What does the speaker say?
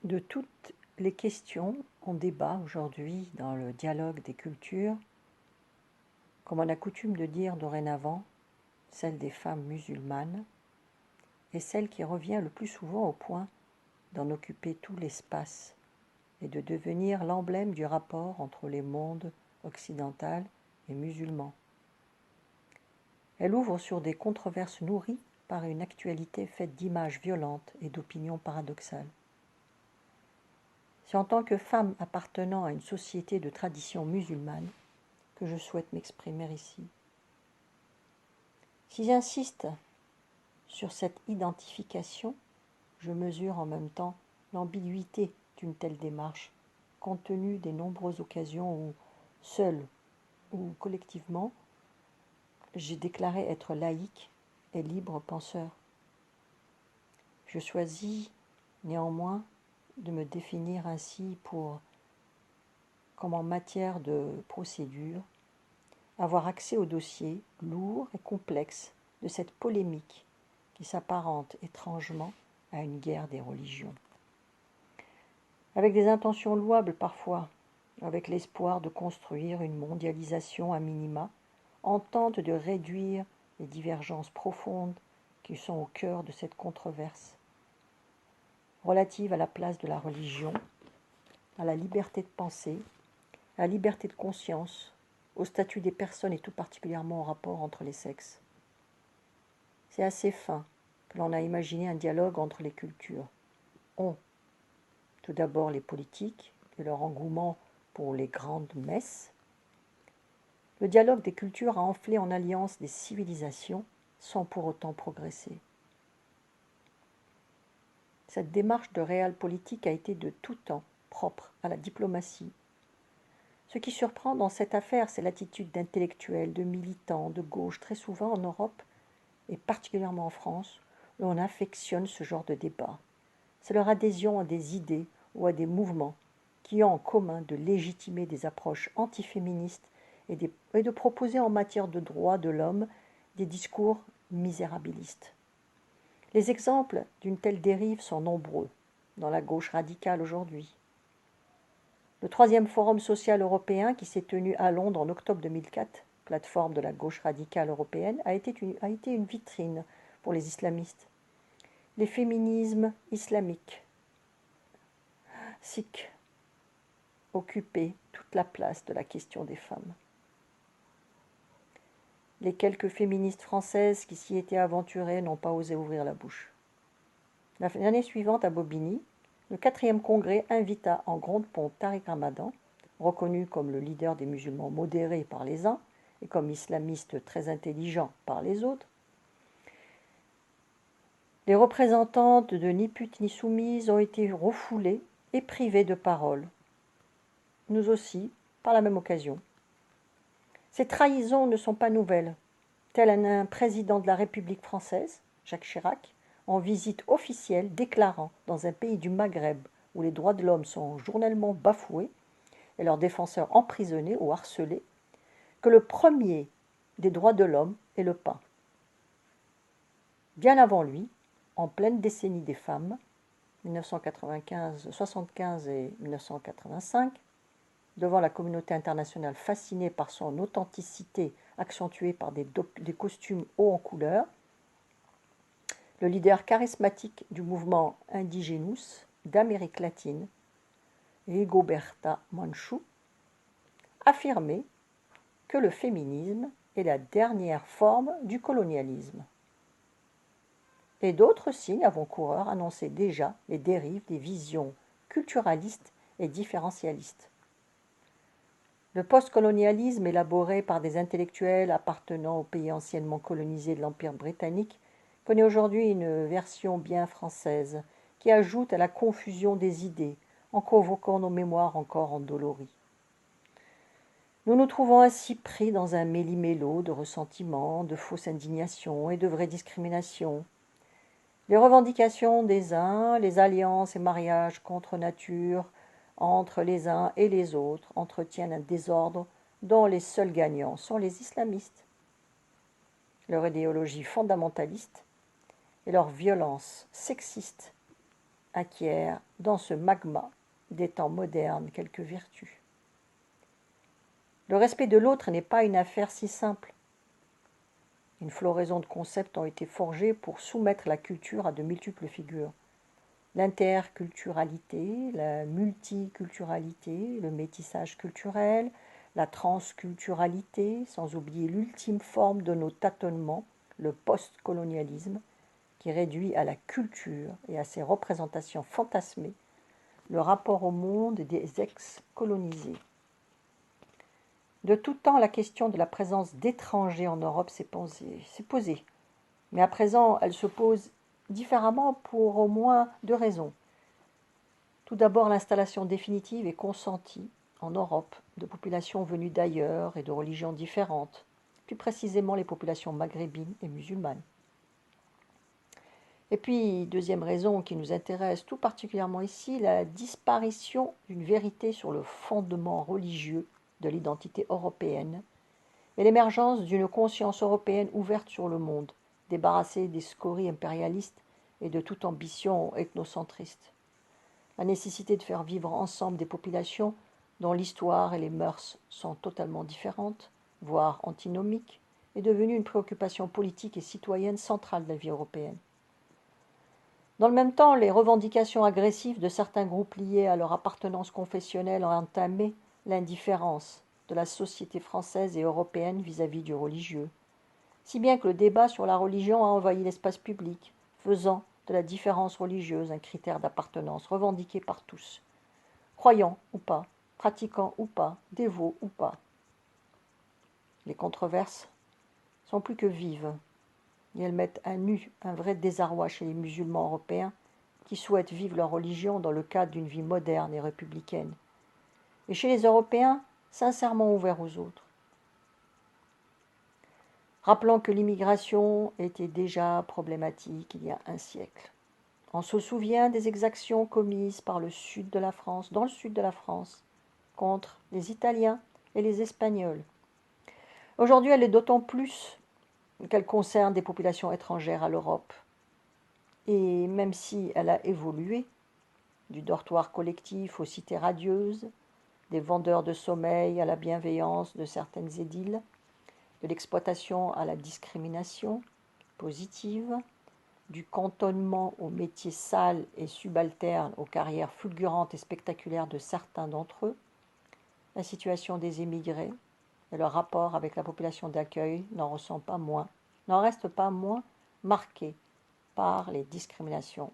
De toutes les questions en débat aujourd'hui dans le dialogue des cultures, comme on a coutume de dire dorénavant, celle des femmes musulmanes est celle qui revient le plus souvent au point d'en occuper tout l'espace et de devenir l'emblème du rapport entre les mondes occidental et musulman. Elle ouvre sur des controverses nourries par une actualité faite d'images violentes et d'opinions paradoxales. C'est en tant que femme appartenant à une société de tradition musulmane que je souhaite m'exprimer ici. Si j'insiste sur cette identification, je mesure en même temps l'ambiguïté d'une telle démarche, compte tenu des nombreuses occasions où, seule ou collectivement, j'ai déclaré être laïque et libre penseur. Je choisis néanmoins de me définir ainsi comme en matière de procédure, avoir accès au dossier lourd et complexe de cette polémique qui s'apparente étrangement à une guerre des religions. Avec des intentions louables parfois, avec l'espoir de construire une mondialisation à minima, en tente de réduire les divergences profondes qui sont au cœur de cette controverse, relative à la place de la religion, à la liberté de penser, à la liberté de conscience, au statut des personnes et tout particulièrement au rapport entre les sexes. C'est à ces fins que l'on a imaginé un dialogue entre les cultures. Tout d'abord les politiques et leur engouement pour les grandes messes. Le dialogue des cultures a enflé en alliance des civilisations sans pour autant progresser. Cette démarche de réel politique a été de tout temps propre à la diplomatie. Ce qui surprend dans cette affaire, c'est l'attitude d'intellectuels, de militants, de gauche, très souvent en Europe, et particulièrement en France, où on affectionne ce genre de débat. C'est leur adhésion à des idées ou à des mouvements qui ont en commun de légitimer des approches antiféministes et de proposer en matière de droits de l'homme des discours misérabilistes. Les exemples d'une telle dérive sont nombreux dans la gauche radicale aujourd'hui. Le troisième forum social européen qui s'est tenu à Londres en octobre 2004, plateforme de la gauche radicale européenne, a été une vitrine pour les islamistes. Les féminismes islamiques, sikhs, occupaient toute la place de la question des femmes. Les quelques féministes françaises qui s'y étaient aventurées n'ont pas osé ouvrir la bouche. L'année suivante, à Bobigny, le 4e congrès invita en grande pompe Tariq Ramadan, reconnu comme le leader des musulmans modérés par les uns et comme islamiste très intelligent par les autres. Les représentantes de Ni putes ni soumises ont été refoulées et privées de parole. Nous aussi, par la même occasion. Ces trahisons ne sont pas nouvelles. Tel un président de la République française, Jacques Chirac, en visite officielle déclarant dans un pays du Maghreb où les droits de l'homme sont journellement bafoués et leurs défenseurs emprisonnés ou harcelés, que le premier des droits de l'homme est le pain. Bien avant lui, en pleine décennie des femmes, 1975 et 1985, devant la communauté internationale fascinée par son authenticité accentuée par des costumes hauts en couleur, le leader charismatique du mouvement Indigenous d'Amérique latine, Rigoberta Menchú, affirmait que le féminisme est la dernière forme du colonialisme. Et d'autres signes avant-coureurs annonçaient déjà les dérives des visions culturalistes et différentialistes. Le postcolonialisme élaboré par des intellectuels appartenant aux pays anciennement colonisés de l'Empire britannique connaît aujourd'hui une version bien française qui ajoute à la confusion des idées en convoquant nos mémoires encore endolories. Nous nous trouvons ainsi pris dans un méli-mélo de ressentiments, de fausses indignations et de vraies discriminations. Les revendications des uns, les alliances et mariages contre nature entre les uns et les autres entretiennent un désordre dont les seuls gagnants sont les islamistes. Leur idéologie fondamentaliste et leur violence sexiste acquiert dans ce magma des temps modernes quelques vertus. Le respect de l'autre n'est pas une affaire si simple. Une floraison de concepts ont été forgés pour soumettre la culture à de multiples figures. L'interculturalité, la multiculturalité, le métissage culturel, la transculturalité, sans oublier l'ultime forme de nos tâtonnements, le postcolonialisme, qui réduit à la culture et à ses représentations fantasmées le rapport au monde des ex-colonisés. De tout temps, la question de la présence d'étrangers en Europe s'est posée. Mais à présent, elle se pose différemment pour au moins deux raisons. Tout d'abord, l'installation définitive et consentie en Europe de populations venues d'ailleurs et de religions différentes, plus précisément les populations maghrébines et musulmanes. Et puis, deuxième raison qui nous intéresse tout particulièrement ici, la disparition d'une vérité sur le fondement religieux de l'identité européenne et l'émergence d'une conscience européenne ouverte sur le monde, débarrassée des scories impérialistes et de toute ambition ethnocentriste. La nécessité de faire vivre ensemble des populations dont l'histoire et les mœurs sont totalement différentes, voire antinomiques, est devenue une préoccupation politique et citoyenne centrale de la vie européenne. Dans le même temps, les revendications agressives de certains groupes liés à leur appartenance confessionnelle ont entamé l'indifférence de la société française et européenne vis-à-vis du religieux, si bien que le débat sur la religion a envahi l'espace public, faisant de la différence religieuse un critère d'appartenance revendiqué par tous, croyants ou pas, pratiquants ou pas, dévots ou pas. Les controverses sont plus que vives, et elles mettent à nu un vrai désarroi chez les musulmans européens qui souhaitent vivre leur religion dans le cadre d'une vie moderne et républicaine, et chez les Européens sincèrement ouverts aux autres. Rappelons que l'immigration était déjà problématique il y a un siècle. On se souvient des exactions commises par le sud de la France, dans le sud de la France, contre les Italiens et les Espagnols. Aujourd'hui, elle est d'autant plus qu'elle concerne des populations étrangères à l'Europe. Et même si elle a évolué, du dortoir collectif aux cités radieuses, des vendeurs de sommeil à la bienveillance de certaines édiles, de l'exploitation à la discrimination positive, du cantonnement aux métiers sales et subalternes aux carrières fulgurantes et spectaculaires de certains d'entre eux, la situation des émigrés et leur rapport avec la population d'accueil n'en reste pas moins marqué par les discriminations